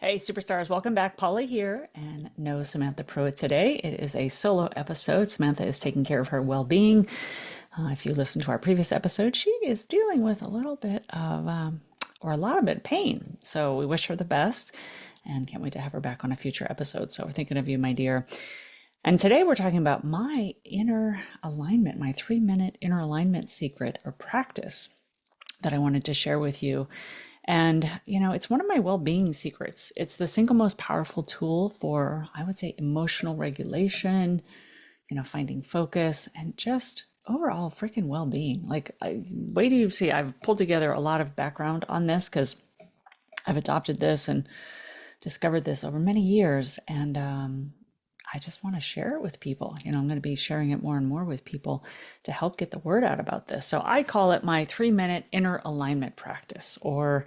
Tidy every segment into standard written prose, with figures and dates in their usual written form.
Hey, superstars, welcome back. Polly here, and no Samantha Pruitt today. It is a solo episode. Samantha is taking care of her well being. If you listen to our previous episode, she is dealing with a little bit of, or a lot of it, pain. So we wish her the best and can't wait to have her back on a future episode. So we're thinking of you, my dear. And today we're talking about my inner alignment, my 3-minute inner alignment secret or practice that I wanted to share with you. And, it's one of my well-being secrets. It's the single most powerful tool for, I would say, emotional regulation, finding focus and just overall freaking well-being. Wait till you see, I've pulled together a lot of background on this because I've adopted this and discovered this over many years. And I just want to share it with people. I'm going to be sharing it more and more with people to help get the word out about this. So I call it my 3-minute inner alignment practice, or,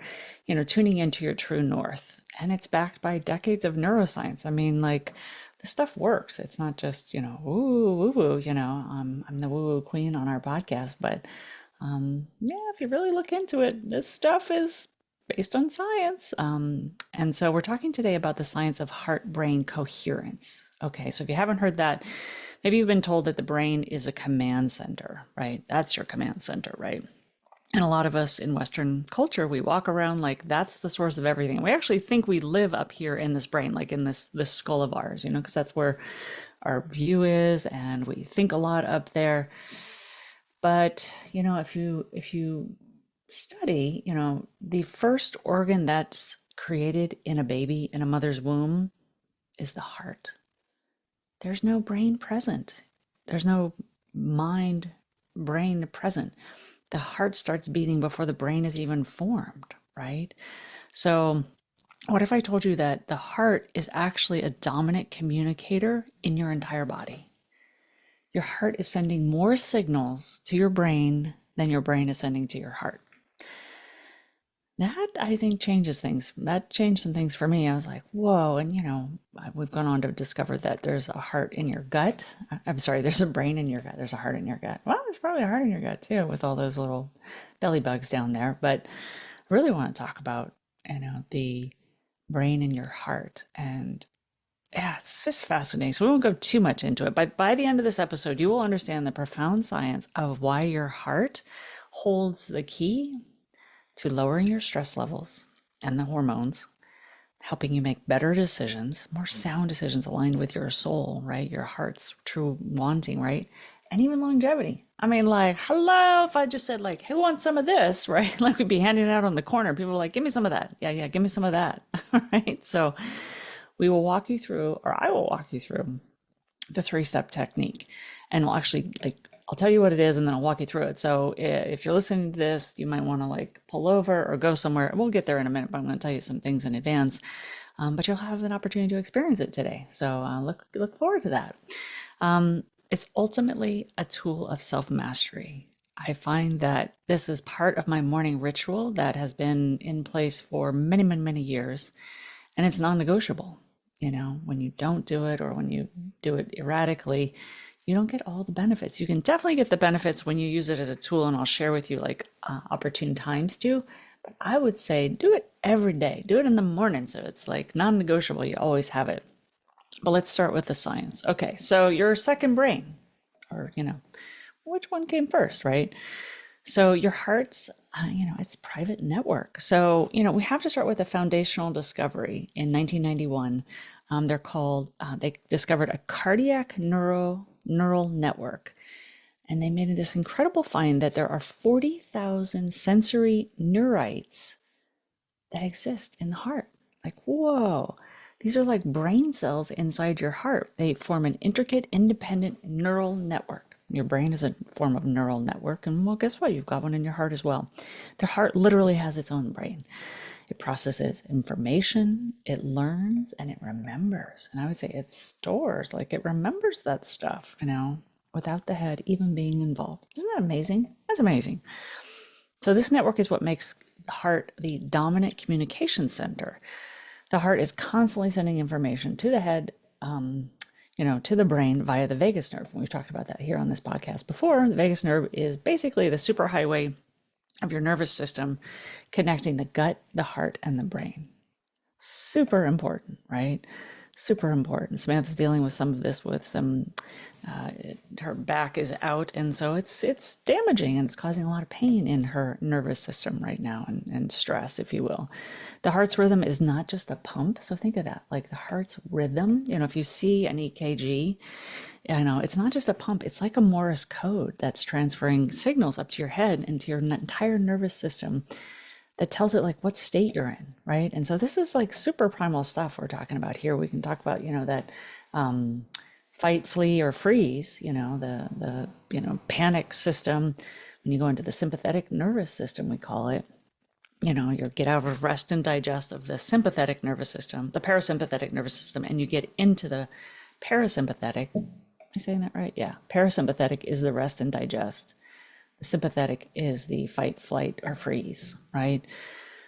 tuning into your true north. And it's backed by decades of neuroscience. I mean, this stuff works. It's not just, woo, woo, woo, I'm the woo woo queen on our podcast. But yeah, if you really look into it, this stuff is based on science. And so we're talking today about the science of heart-brain coherence. Okay, so if you haven't heard that, maybe you've been told that the brain is a command center, right? That's your command center, right? And a lot of us in Western culture, we walk around like that's the source of everything. We actually think we live up here in this brain, like in this skull of ours, because that's where our view is, and we think a lot up there. But if you study, the first organ that's created in a baby in a mother's womb is the heart. There's no brain present. There's no mind brain present. The heart starts beating before the brain is even formed, right? So what if I told you that the heart is actually a dominant communicator in your entire body? Your heart is sending more signals to your brain than your brain is sending to your heart. That, I think, changes things. That changed some things for me. I was like, whoa. And, we've gone on to discover that there's a heart in your gut. I'm sorry, there's a brain in your gut. There's a heart in your gut. Well, there's probably a heart in your gut too, with all those little belly bugs down there. But I really want to talk about, the brain in your heart. And yeah, it's just fascinating. So we won't go too much into it. But by the end of this episode, you will understand the profound science of why your heart holds the key to lowering your stress levels and the hormones, helping you make better decisions, more sound decisions aligned with your soul, right? Your heart's true wanting, right? And even longevity. I mean, hello, if I just said who wants some of this, right? Like we'd be handing it out on the corner. People are like, give me some of that. Yeah, give me some of that. Right? So we will walk you through, or I will walk you through the 3-step technique. And we'll actually I'll tell you what it is and then I'll walk you through it. So if you're listening to this, you might want to pull over or go somewhere. We'll get there in a minute, but I'm going to tell you some things in advance. But you'll have an opportunity to experience it today. So look forward to that. It's ultimately a tool of self-mastery. I find that this is part of my morning ritual that has been in place for many, many, many years. And it's non-negotiable. When you don't do it or when you do it erratically, you don't get all the benefits. You can definitely get the benefits when you use it as a tool, and I'll share with you opportune times too. But I would say do it every day. Do it in the morning, so it's non-negotiable. You always have it. But let's start with the science. Okay, so your second brain, or which one came first, right? So your heart's, it's private network. So we have to start with a foundational discovery in 1991. They discovered a cardiac neural network. And they made this incredible find that there are 40,000 sensory neurites that exist in the heart. Whoa, these are like brain cells inside your heart. They form an intricate, independent neural network. Your brain is a form of neural network. And well, guess what? You've got one in your heart as well. The heart literally has its own brain. It processes information, it learns, and it remembers. And I would say it stores, it remembers that stuff, without the head even being involved. Isn't that amazing? That's amazing. So this network is what makes the heart the dominant communication center. The heart is constantly sending information to the head, to the brain via the vagus nerve. We've talked about that here on this podcast before. The vagus nerve is basically the superhighway of your nervous system connecting the gut, the heart, and the brain. Super important, right? Super important. Samantha's dealing with some of this with some, uh, her back is out, and so it's damaging and it's causing a lot of pain in her nervous system right now, and stress, if you will. The heart's rhythm is not just a pump, so think of that, like the heart's rhythm. If you see an EKG, it's not just a pump, it's like a Morse code that's transferring signals up to your head into your entire nervous system that tells it like what state you're in, right? And so this is like super primal stuff we're talking about here. We can talk about, that fight, flee, or freeze, the panic system. When you go into the sympathetic nervous system, we call it, you get out of rest and digest of the sympathetic nervous system, the parasympathetic nervous system, and you get into the parasympathetic. Am I saying that right? Yeah. Parasympathetic is the rest and digest. The sympathetic is the fight, flight, or freeze, right?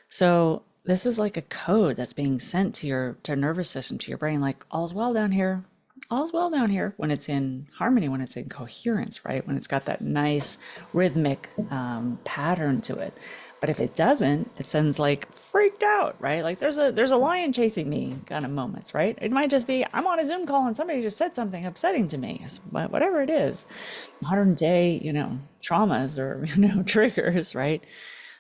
So this is like a code that's being sent to your nervous system, to your brain, like all's well down here. All's well down here when it's in harmony, when it's in coherence, right? When it's got that nice rhythmic pattern to it. But if it doesn't, it sends like freaked out, right? Like there's a lion chasing me kind of moments, right? It might just be I'm on a Zoom call and somebody just said something upsetting to me, whatever it is, modern day, traumas or triggers, right?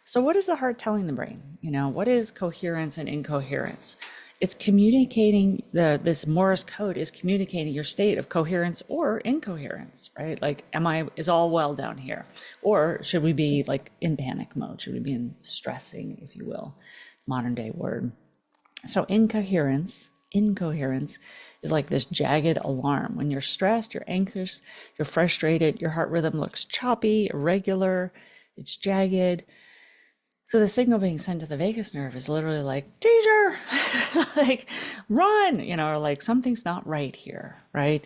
So what is the heart telling the brain? What is coherence and incoherence? It's communicating this Morse code is communicating your state of coherence or incoherence, right? Like, is all well down here? Or should we be like in panic mode? Should we be in stressing, if you will, modern day word? So incoherence is like this jagged alarm. When you're stressed, you're anxious, you're frustrated, your heart rhythm looks choppy, irregular, it's jagged. So the signal being sent to the vagus nerve is literally like, danger, like run, or like something's not right here, right?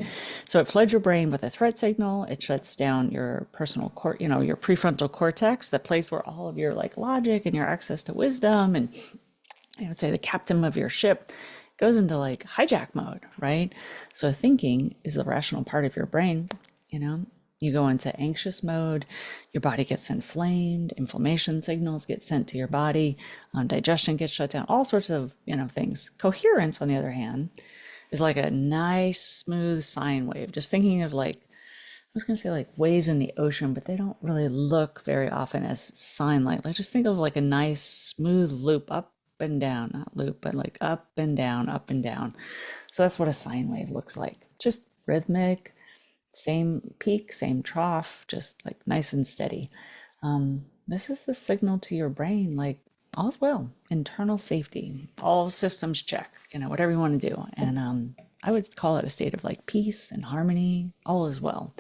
So it floods your brain with a threat signal. It shuts down your personal your prefrontal cortex, the place where all of your like logic and your access to wisdom and I would say the captain of your ship goes into like hijack mode, right? So thinking is the rational part of your brain, you go into anxious mode, your body gets inflamed, inflammation signals get sent to your body, digestion gets shut down, all sorts of, things. Coherence, on the other hand, is like a nice, smooth sine wave. Just thinking of like, I was going to say like waves in the ocean, but they don't really look very often as sine-like. Like just think of like a nice, smooth loop up and down, not loop, but like up and down, up and down. So that's what a sine wave looks like. Just rhythmic, same peak, same trough, just like nice and steady. This is the signal to your brain, like all's well, internal safety, all systems check, whatever you want to do. And I would call it a state of like peace and harmony, all is well.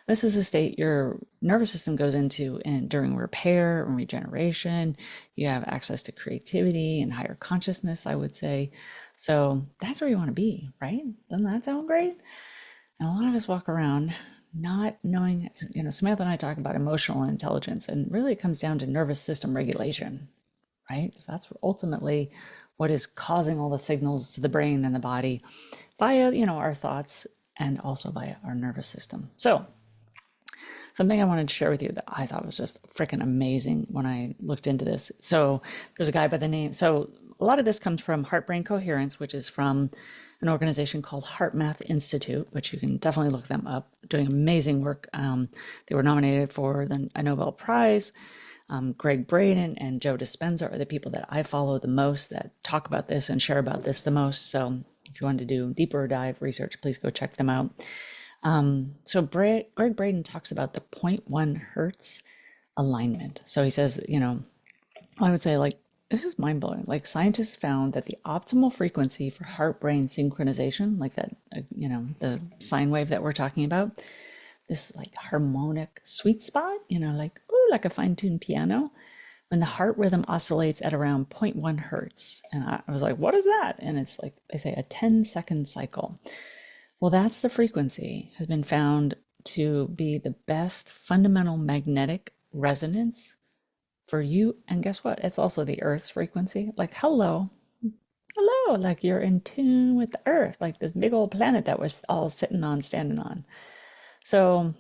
This is a state your nervous system goes into during repair and regeneration. You have access to creativity and higher consciousness, I would say. So that's where you want to be, right? Doesn't that sound great? And a lot of us walk around not knowing, Samantha and I talk about emotional intelligence, and really it comes down to nervous system regulation, right? So that's ultimately what is causing all the signals to the brain and the body via, our thoughts and also via our nervous system. So something I wanted to share with you that I thought was just freaking amazing when I looked into this. So there's a guy by the name, so a lot of this comes from Heart Brain Coherence, which is from an organization called HeartMath Institute, which you can definitely look them up, doing amazing work. They were nominated for a Nobel Prize. Greg Braden and Joe Dispenza are the people that I follow the most that talk about this and share about this the most. So if you want to do deeper dive research, please go check them out. So Greg Braden talks about the 0.1 hertz alignment. So he says, I would say like, this is mind blowing. Like scientists found that the optimal frequency for heart brain synchronization, like that, the sine wave that we're talking about, this like harmonic sweet spot, like, ooh, like a fine tuned piano, when the heart rhythm oscillates at around 0.1 hertz. And I was like, what is that? And it's like, they say a 10-second cycle. Well, that's the frequency has been found to be the best fundamental magnetic resonance for you. And guess what? It's also the Earth's frequency. Like, hello, like you're in tune with the Earth, like this big old planet that we're all sitting on, standing on. So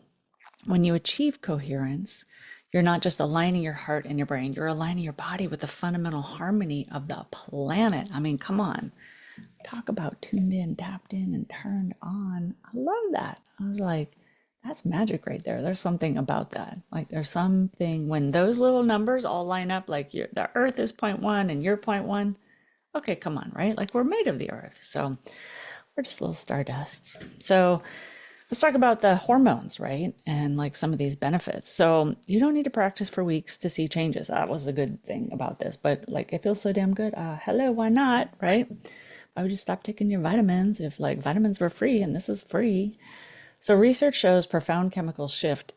when you achieve coherence, You're not just aligning your heart and your brain, you're aligning your body with the fundamental harmony of the planet. I mean, come on. Talk about tuned in, tapped in, and turned on. I love that. I was like, that's magic right there. There's something about that. Like there's something when those little numbers all line up, like the earth is point one and you're point one. Okay, come on, right? Like we're made of the earth. So we're just little stardusts. So let's talk about the hormones, right? And like some of these benefits. So you don't need to practice for weeks to see changes. That was the good thing about this. But like it feels so damn good. Hello, why not, right? Why would you stop taking your vitamins if like vitamins were free and this is free? So research shows profound chemical shift.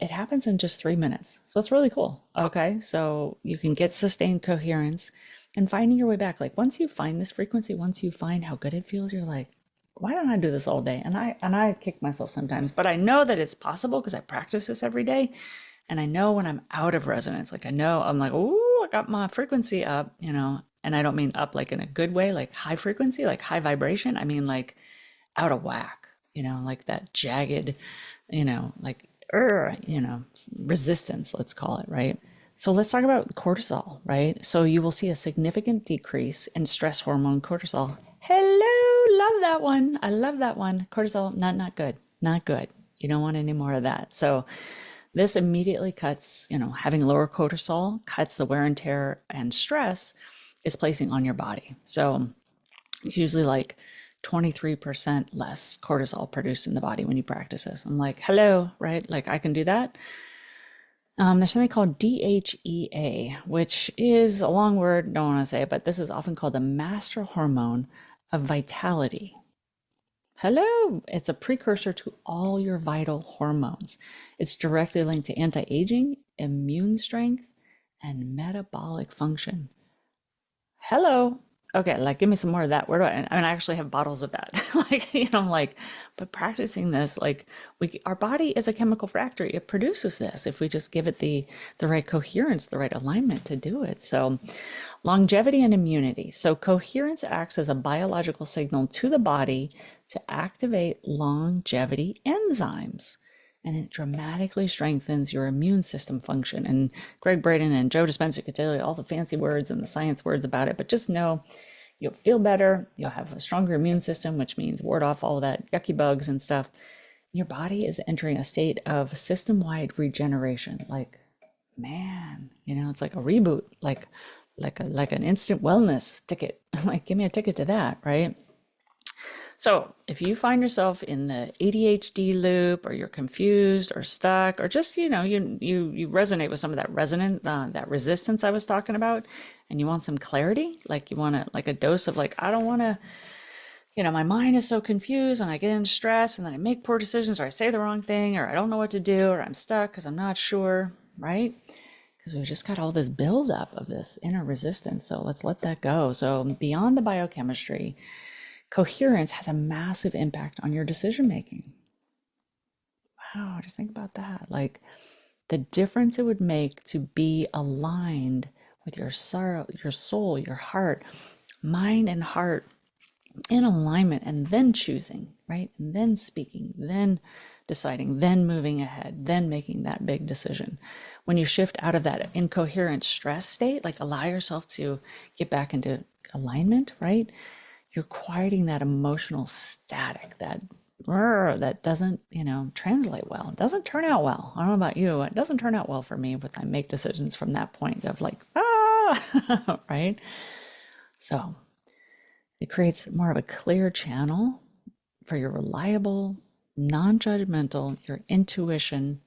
It happens in just 3 minutes. So it's really cool. Okay. So you can get sustained coherence and finding your way back. Like once you find this frequency, once you find how good it feels, you're like, why don't I do this all day? And I kick myself sometimes, but I know that it's possible because I practice this every day. And I know when I'm out of resonance, like I know I'm like, oh, I got my frequency up, and I don't mean up like in a good way, like high frequency, like high vibration. I mean like out of whack, like that jagged, like, resistance, let's call it, right? So let's talk about cortisol, right? So you will see a significant decrease in stress hormone cortisol. Hello, love that one. I love that one. Cortisol, not good, not good. You don't want any more of that. So this immediately cuts, having lower cortisol cuts the wear and tear and stress is placing on your body. So it's usually like 23% less cortisol produced in the body when you practice this. I'm like, hello, right? Like I can do that. There's something called DHEA, which is a long word, don't want to say it, but this is often called the master hormone of vitality. Hello, it's a precursor to all your vital hormones. It's directly linked to anti-aging, immune strength, and metabolic function. Hello. Okay, like give me some more of that. Where do I mean, I actually have bottles of that. Like, I'm like, but practicing this, like our body is a chemical factory. It produces this if we just give it the right coherence, the right alignment to do it. So longevity and immunity. So coherence acts as a biological signal to the body to activate longevity enzymes, and it dramatically strengthens your immune system function. And Greg Braden and Joe Dispenza could tell you all the fancy words and the science words about it, but just know you'll feel better. You'll have a stronger immune system, which means ward off all that yucky bugs and stuff. Your body is entering a state of system-wide regeneration. Like, man, it's like a reboot, like an instant wellness ticket. Like, give me a ticket to that, right? So if you find yourself in the ADHD loop, or you're confused or stuck, or just, you resonate with some of that resistance I was talking about, and you want some clarity, like you want like a dose of like, I don't want to, my mind is so confused and I get in stress and then I make poor decisions, or I say the wrong thing, or I don't know what to do, or I'm stuck because I'm not sure, right? Because we've just got all this buildup of this inner resistance. So let's let that go. So beyond the biochemistry, coherence has a massive impact on your decision making. Wow, just think about that. Like the difference it would make to be aligned with your soul, your heart, mind and heart in alignment, and then choosing, right? And then speaking, then deciding, then moving ahead, then making that big decision. When you shift out of that incoherent stress state, like allow yourself to get back into alignment, right? You're quieting that emotional static that doesn't, translate well. It doesn't turn out well. I don't know about you. It doesn't turn out well for me when I make decisions from that point of like, right? So it creates more of a clear channel for your reliable, non-judgmental, your intuition,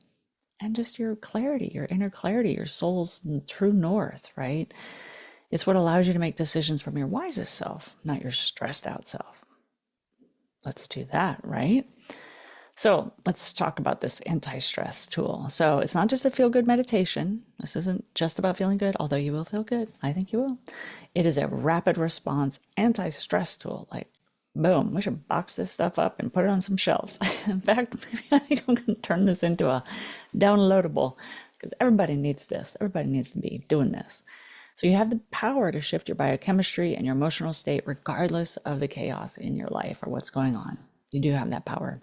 and just your clarity, your inner clarity, your soul's true north, right? It's what allows you to make decisions from your wisest self, not your stressed out self. Let's do that, right? So let's talk about this anti-stress tool. So it's not just a feel-good meditation. This isn't just about feeling good, although you will feel good. I think you will. It is a rapid response anti-stress tool. Like, boom, we should box this stuff up and put it on some shelves. In fact, maybe I think I'm going to turn this into a downloadable, because everybody needs this. Everybody needs to be doing this. So you have the power to shift your biochemistry and your emotional state regardless of the chaos in your life or what's going on. You do have that power.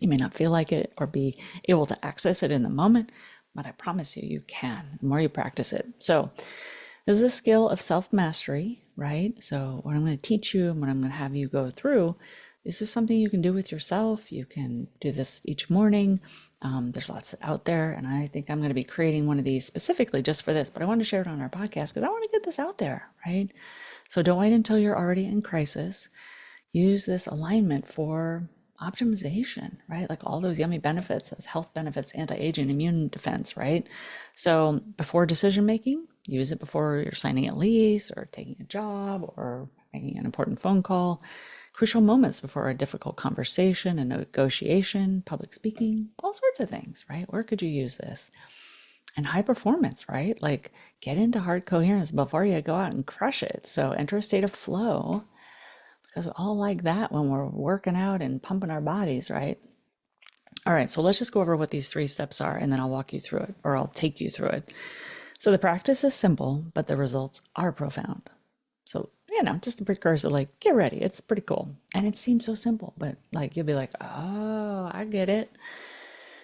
You may not feel like it or be able to access it in the moment, but I promise you, you can, the more you practice it. So this is a skill of self-mastery, right? So what I'm going to teach you and what I'm going to have you go through, this is something you can do with yourself. You can do this each morning. There's lots out there, and I think I'm going to be creating one of these specifically just for this, but I want to share it on our podcast because I want to get this out there, right? So don't wait until you're already in crisis. Use this alignment for optimization, right? Like all those yummy benefits, those health benefits, anti-aging, immune defense, right? So before decision making, use it before you're signing a lease or taking a job or making an important phone call. Crucial moments before a difficult conversation, a negotiation, public speaking, all sorts of things, right? Where could you use this? And high performance, right? Like get into heart coherence before you go out and crush it. So enter a state of flow, because we all like that when we're working out and pumping our bodies, right? All right, so let's just go over what these 3 steps are, and then I'll walk you through it, or I'll take you through it. So the practice is simple, but the results are profound. So, just a precursor, like, get ready. It's pretty cool. And it seems so simple, but like, you'll be like, oh, I get it.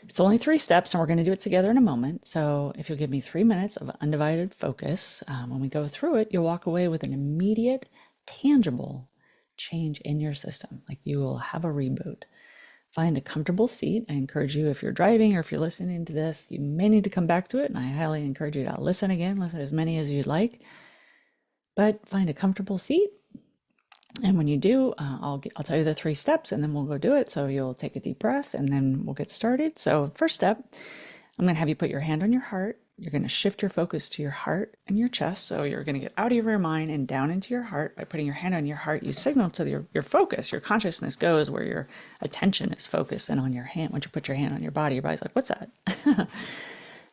It's only 3 steps, and we're going to do it together in a moment. So if you'll give me 3 minutes of undivided focus, when we go through it, you'll walk away with an immediate, tangible change in your system. Like you will have a reboot. Find a comfortable seat. I encourage you, if you're driving or if you're listening to this, you may need to come back to it. And I highly encourage you to listen again, listen as many as you'd like. But find a comfortable seat. And when you do, I'll tell you the 3 steps and then we'll go do it. So you'll take a deep breath and then we'll get started. So first step, I'm going to have you put your hand on your heart. You're going to shift your focus to your heart and your chest. So you're going to get out of your mind and down into your heart. By putting your hand on your heart, you signal to your focus. Your consciousness goes where your attention is focused, and on your hand. Once you put your hand on your body's like, what's that?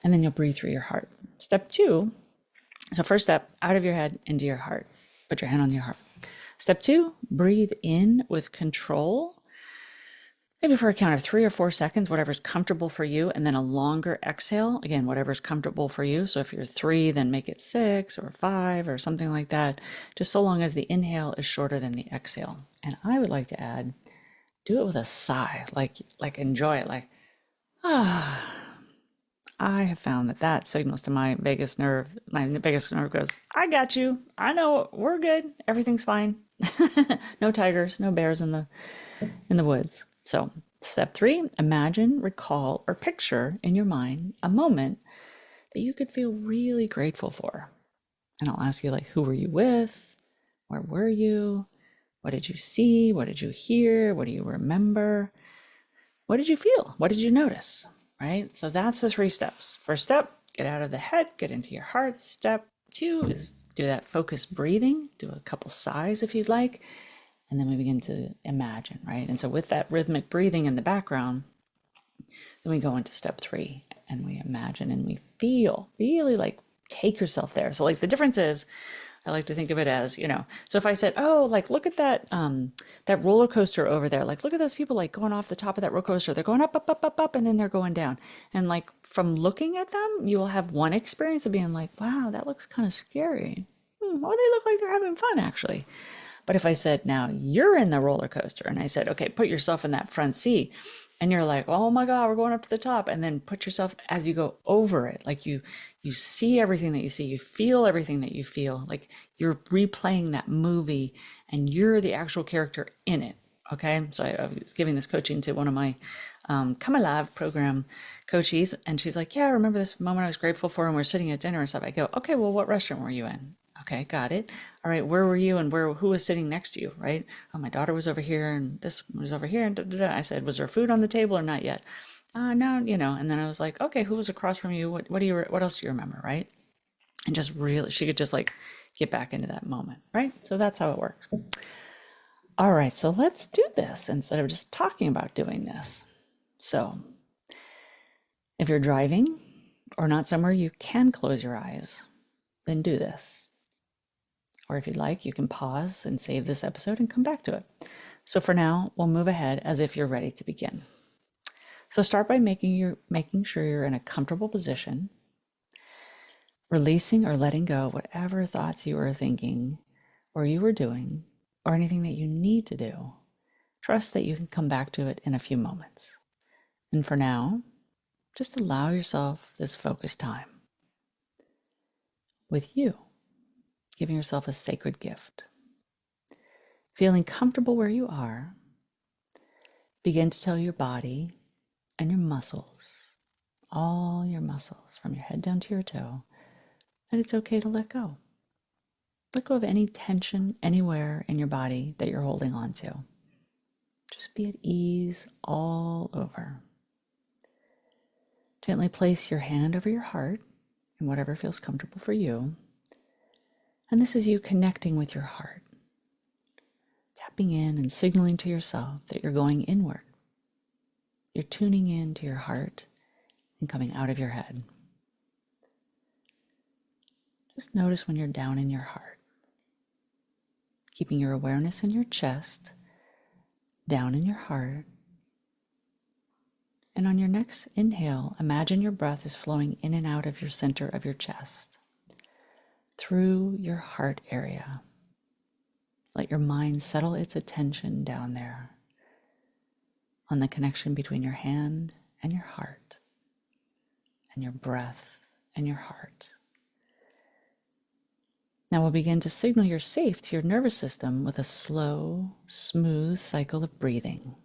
And then you'll breathe through your heart. Step 2. So first step, out of your head into your heart. Put your hand on your heart. Step 2, breathe in with control. Maybe for a count of 3 or 4 seconds, whatever's comfortable for you, and then a longer exhale. Again, whatever's comfortable for you. So if you're 3, then make it 6 or 5 or something like that, just so long as the inhale is shorter than the exhale. And I would like to add, do it with a sigh, like enjoy it, like, ah. I have found that signals to my vagus nerve. My vagus nerve goes, I got you. I know, we're good. Everything's fine. No tigers, no bears in the woods. So step 3, imagine, recall, or picture in your mind a moment that you could feel really grateful for. And I'll ask you, like, who were you with? Where were you? What did you see? What did you hear? What do you remember? What did you feel? What did you notice? Right? So that's the 3 steps. First step, get out of the head, get into your heart. Step 2 is do that focused breathing. Do a couple sighs if you'd like. And then we begin to imagine, right? And so with that rhythmic breathing in the background, then we go into step 3 and we imagine and we feel, really like take yourself there. So like the difference is, I like to think of it as, so if I said, oh, like, look at that, that roller coaster over there. Like, look at those people like going off the top of that roller coaster. They're going up, up, up, up, up, and then they're going down. And like from looking at them, you will have one experience of being like, wow, that looks kind of scary. Well, they look like they're having fun actually. But if I said, now you're in the roller coaster, and I said, okay, put yourself in that front seat, and you're like, oh my God, we're going up to the top. And then put yourself as you go over it, like you see everything that you see, you feel everything that you feel, like you're replaying that movie and you're the actual character in it. Okay. So I was giving this coaching to one of my Come Alive program coaches, and she's like, yeah, I remember this moment I was grateful for, and we're sitting at dinner and stuff. I go, okay, well, what restaurant were you in? Okay, got it. All right, where were you and who was sitting next to you, right? Oh, my daughter was over here and this was over here and da, da, da. I said, was there food on the table or not yet? No, and then I was like, okay, who was across from you? What else do you remember, right? And just really, she could just like get back into that moment, right? So that's how it works. All right, so let's do this instead of just talking about doing this. So if you're driving or not somewhere you can close your eyes, then do this. Or if you'd like, you can pause and save this episode and come back to it. So for now, we'll move ahead as if you're ready to begin. So start by making sure you're in a comfortable position, releasing or letting go whatever thoughts you were thinking or you were doing or anything that you need to do. Trust that you can come back to it in a few moments. And for now, Just allow yourself this focused time with you, giving yourself a sacred gift. Feeling comfortable where you are, begin to tell your body and your muscles, all your muscles from your head down to your toe, that it's okay to let go. Let go of any tension anywhere in your body that you're holding on to. Just be at ease all over. Gently place your hand over your heart and whatever feels comfortable for you. And this is you connecting with your heart, tapping in and signaling to yourself that you're going inward. You're tuning in to your heart and coming out of your head. Just notice when you're down in your heart, keeping your awareness in your chest, down in your heart. And on your next inhale, imagine your breath is flowing in and out of your center of your chest, through your heart area. Let your mind settle its attention down there on the connection between your hand and your heart, and your breath and your heart. Now we'll begin to signal you're safe to your nervous system with a slow, smooth cycle of breathing.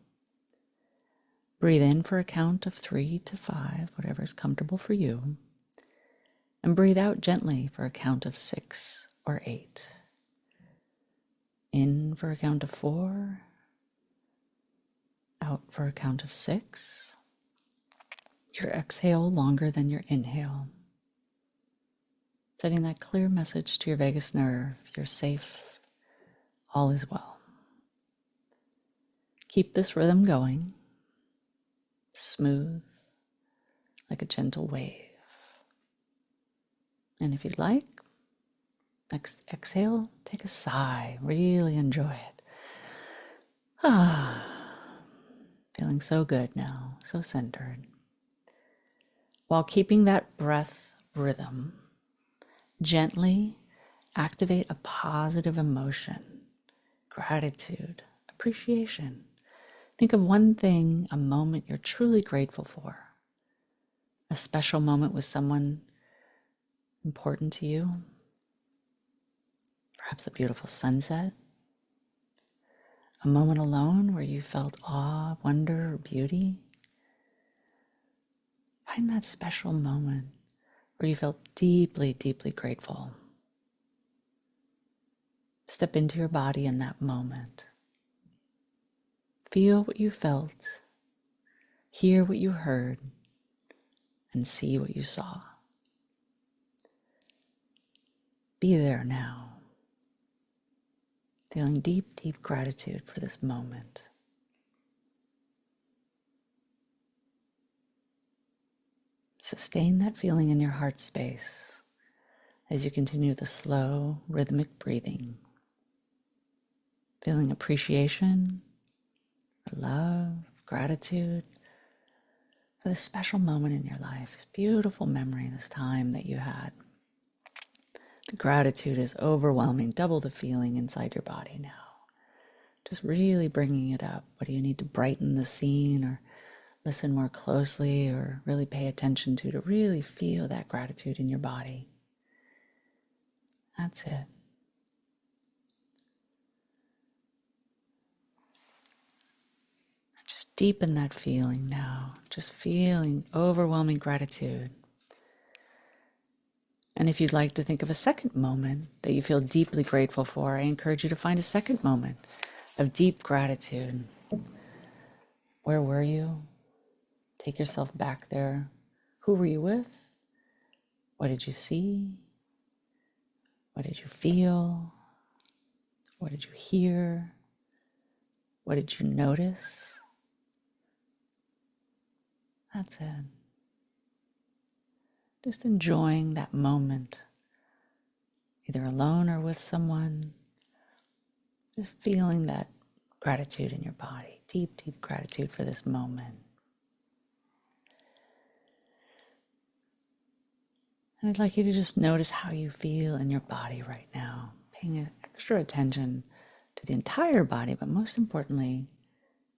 Breathe in for a count of 3 to 5, whatever is comfortable for you. And breathe out gently for a count of 6 or 8. In for a count of 4. Out for a count of 6. Your exhale longer than your inhale. Sending that clear message to your vagus nerve, you're safe, all is well. Keep this rhythm going, smooth, like a gentle wave. And if you'd like, next exhale, take a sigh, really enjoy it. Feeling so good now, so centered. While keeping that breath rhythm, gently activate a positive emotion, gratitude, appreciation. Think of one thing, a moment you're truly grateful for, a special moment with someone important to you, perhaps a beautiful sunset, a moment alone where you felt awe, wonder, or beauty. Find that special moment where you felt deeply, deeply grateful. Step into your body in that moment. Feel what you felt, hear what you heard, and see what you saw. Be there now, feeling deep, deep gratitude for this moment. Sustain that feeling in your heart space as you continue the slow, rhythmic breathing. Feeling appreciation, love, gratitude for this special moment in your life, this beautiful memory, this time that you had. The gratitude is overwhelming, double the feeling inside your body now. Just really bringing it up. What do you need to brighten the scene or listen more closely or really pay attention to really feel that gratitude in your body? That's it. Just deepen that feeling now. Just feeling overwhelming gratitude. And if you'd like to think of a second moment that you feel deeply grateful for, I encourage you to find a second moment of deep gratitude. Where were you? Take yourself back there. Who were you with? What did you see? What did you feel? What did you hear? What did you notice? That's it. Just enjoying that moment, either alone or with someone. Just feeling that gratitude in your body, deep, deep gratitude for this moment. And I'd like you to just notice how you feel in your body right now, paying extra attention to the entire body, but most importantly,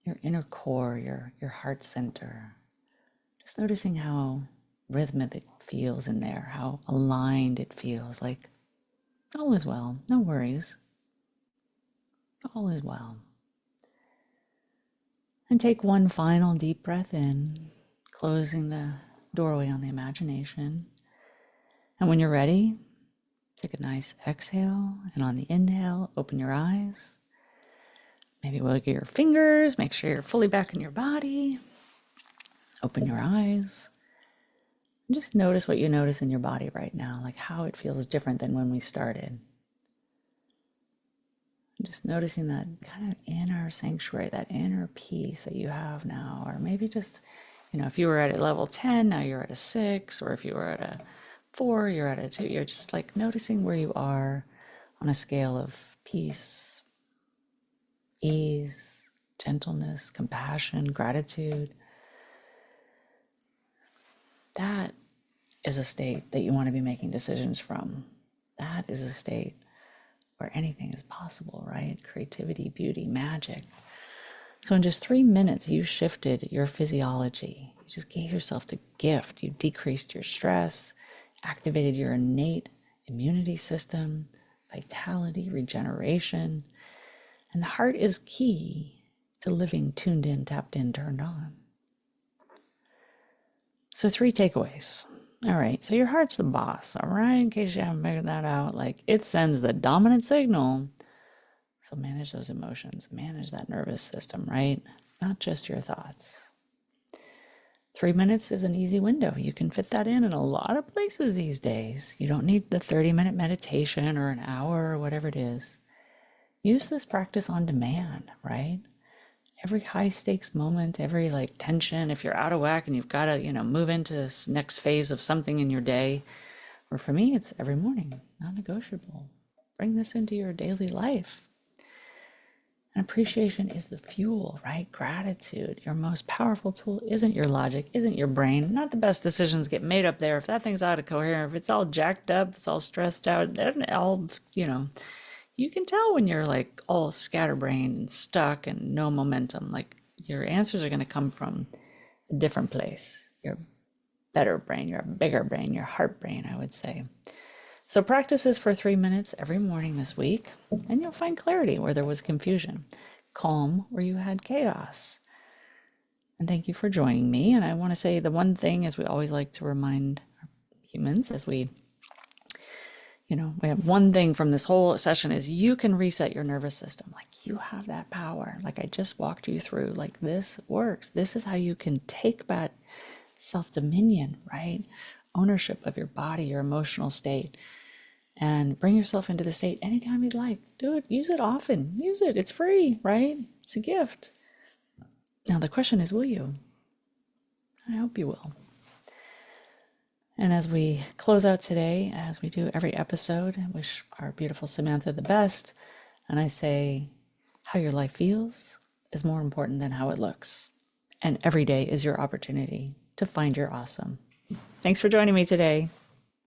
your inner core, your heart center. Just noticing how rhythmic it feels in there, how aligned it feels, like all is well, no worries, all is well. And take one final deep breath in, closing the doorway on the imagination. And when you're ready, take a nice exhale, and on the inhale, open your eyes. Maybe wiggle your fingers, make sure you're fully back in your body. Open your eyes. And just notice what you notice in your body right now, like how it feels different than when we started. Just noticing that kind of inner sanctuary, that inner peace that you have now. Or maybe just, if you were at a level 10, now you're at a 6. Or if you were at a 4, you're at a 2. You're just like noticing where you are on a scale of peace, ease, gentleness, compassion, gratitude. That is a state that you want to be making decisions from. That is a state where anything is possible, right? Creativity, beauty, magic. So in just 3 minutes, you shifted your physiology. You just gave yourself the gift. You decreased your stress, activated your innate immunity system, vitality, regeneration. And the heart is key to living tuned in, tapped in, turned on. So 3 takeaways. All right, so your heart's the boss, all right? In case you haven't figured that out, like it sends the dominant signal. So manage those emotions, manage that nervous system, right? Not just your thoughts. 3 minutes is an easy window. You can fit that in a lot of places these days. You don't need the 30-minute meditation or an hour or whatever it is. Use this practice on demand, right? Every high stakes moment, every tension, if you're out of whack and you've got to, move into this next phase of something in your day, or for me, it's every morning, non-negotiable. Bring this into your daily life. And appreciation is the fuel, right? Gratitude. Your most powerful tool isn't your logic, isn't your brain. Not the best decisions get made up there. If that thing's out of coherence, if it's all jacked up, it's all stressed out, then all, you can tell when you're all scatterbrained and stuck and no momentum. Your answers are going to come from a different place. Your better brain, your bigger brain, your heart brain, I would say. So practice this for 3 minutes every morning this week, and you'll find clarity where there was confusion, calm where you had chaos. And thank you for joining me. And I want to say the one thing, as we always like to remind humans as we have one thing from this whole session is you can reset your nervous system. You have that power. I just walked you through, this works. This is how you can take back self-dominion, right? Ownership of your body, your emotional state, and bring yourself into the state anytime you'd like. Do it. Use it often. Use it. It's free, right? It's a gift. Now the question is, will you? I hope you will. And as we close out today, as we do every episode, I wish our beautiful Samantha the best. And I say, how your life feels is more important than how it looks. And every day is your opportunity to find your awesome. Thanks for joining me today.